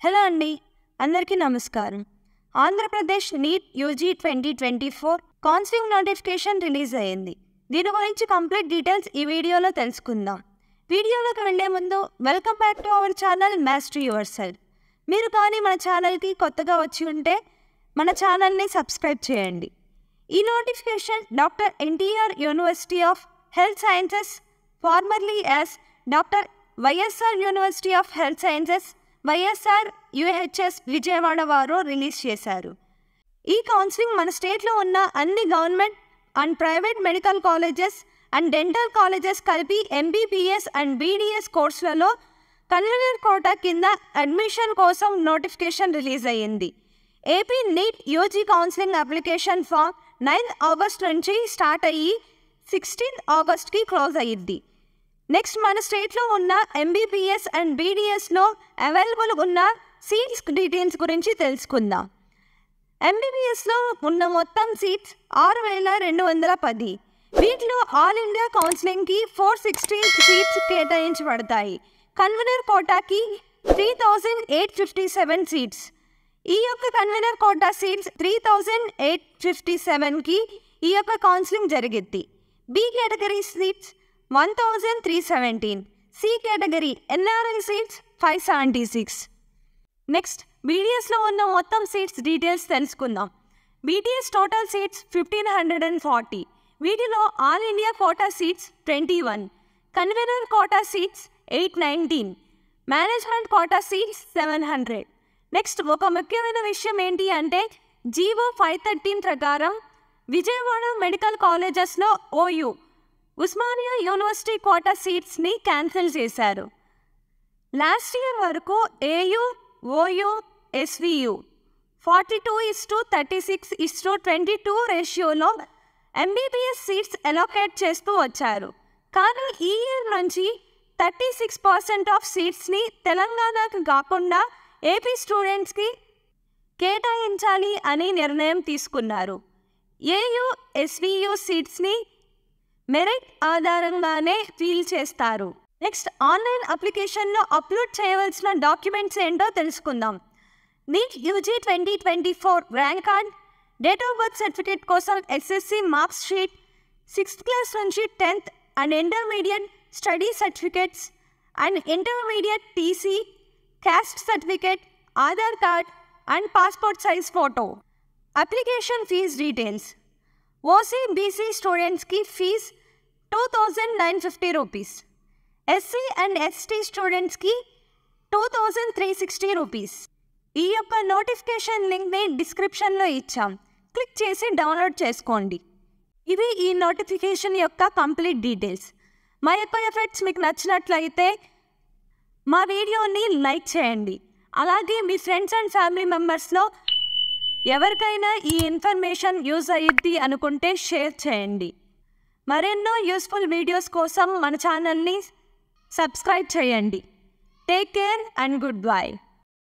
Hello అండి, అందరికీ నమస్కారం. Andhra Pradesh neat UG 2024 counselling notification release అయ్యింది. దీని గురించి కంప్లీట్ డీటెయిల్స్ ఈ వీడియోలో తెలుసుకుందాం. వీడియోలోకి వెళ్లే ముందు welcome back to our channel master your self. మీరు కానీ మన ఛానల్కి కొత్తగా వచ్చి ఉంటే మన ఛానల్ని సబ్స్క్రైబ్ చేయండి. ఈ notification doctor NTR university of health sciences, formerly as doctor YSR university of health sciences YSR UHS Vijayawada వారు రిలీజ్ చేశారు. ఈ కౌన్సిలింగ్ మన స్టేట్లో ఉన్న అన్ని government and private medical colleges and dental colleges కలిపి ఎంబీబీఎస్ అండ్ బీడీఎస్ కోర్సులలో కన్వీనర్ కోటా కింద అడ్మిషన్ కోసం నోటిఫికేషన్ రిలీజ్ అయ్యింది. AP NEET UG counselling application form 9 August నుంచి స్టార్ట్ అయ్యి 16 ఆగస్ట్కి క్లోజ్ అయ్యింది. నెక్స్ట్ మన స్టేట్లో ఉన్న ఎంబీబీఎస్ అండ్ బీడీఎస్లో అవైలబుల్ ఉన్న సీట్స్ డీటెయిల్స్ గురించి తెలుసుకుందాం. ఎంబీబీఎస్లో ఉన్న మొత్తం సీట్స్ 6,210. వీటిలో ఆల్ ఇండియా కౌన్సిలింగ్కి 460 సీట్స్ కేటాయించబడతాయి. కన్వీనర్ కోటాకి 3,857 సీట్స్. ఈ యొక్క కన్వీనర్ కోటా సీట్స్ 3,857కి ఈ యొక్క కౌన్సిలింగ్ జరిగింది. B category seats 1,317. C category NRI seats 576. Next బీడీఎస్లో ఉన్న మొత్తం సీట్స్ డీటెయిల్స్ తెలుసుకుందాం. BDS total seats 1,540. వీటిలో all India quota seats 21, convener quota seats 819, management quota seats 700. Next ఒక ముఖ్యమైన విషయం ఏంటి అంటే జీవో 513 ప్రకారం విజయవాడ మెడికల్ కాలేజెస్లో ఓయూ, ఉస్మానియా యూనివర్సిటీ కోటా సీట్స్ని క్యాన్సిల్ చేశారు. లాస్ట్ ఇయర్ వరకు ఏయూ, ఓయూ, ఎస్వియు 42:36:22 రేషియోలో ఎంబీబీఎస్ సీట్స్ అలోకేట్ చేస్తూ వచ్చారు. కానీ ఈ ఇయర్ నుంచి 36% ఆఫ్ సీట్స్ని తెలంగాణకు కాకుండా ఏపీ స్టూడెంట్స్కి కేటాయించాలి అని నిర్ణయం తీసుకున్నారు. ఏయూ, ఎస్వియు సీట్స్ని మెరిట్ ఆధారంగానే ఫీల్ చేస్తారు. నెక్స్ట్ ఆన్లైన్ అప్లికేషన్లో అప్లోడ్ చేయవలసిన డాక్యుమెంట్స్ ఏంటో తెలుసుకుందాం. NEET UG 2024 rank card, date of birth certificate కోసం SSC marks sheet, 6th class నుంచి 10th and intermediate study certificates and intermediate TC, caste certificate, Aadhaar card and passport size photo. Application fee details. OC BC స్టూడెంట్స్కి fee 2,950 rupees. SC and ST స్టూడెంట్స్కి 2,360 rupees. ఈ యొక్క notification లింక్ని డిస్క్రిప్షన్లో ఇచ్చాం, click చేసి download చేసుకోండి. ఇవి ఈ నోటిఫికేషన్ యొక్క కంప్లీట్ డీటెయిల్స్. మా యొక్క ఎఫర్ట్స్ మీకు నచ్చినట్లయితే మా వీడియోని లైక్ చేయండి. అలాగే మీ ఫ్రెండ్స్ అండ్ ఫ్యామిలీ మెంబర్స్లో ఎవరికైనా ఈ ఇన్ఫర్మేషన్ యూజ్ అయ్యిద్ది అనుకుంటే షేర్ చేయండి. మరెన్నో యూస్ఫుల్ వీడియోస్ కోసం మన ఛానల్ని సబ్స్క్రైబ్ చేయండి. Take care and good bye.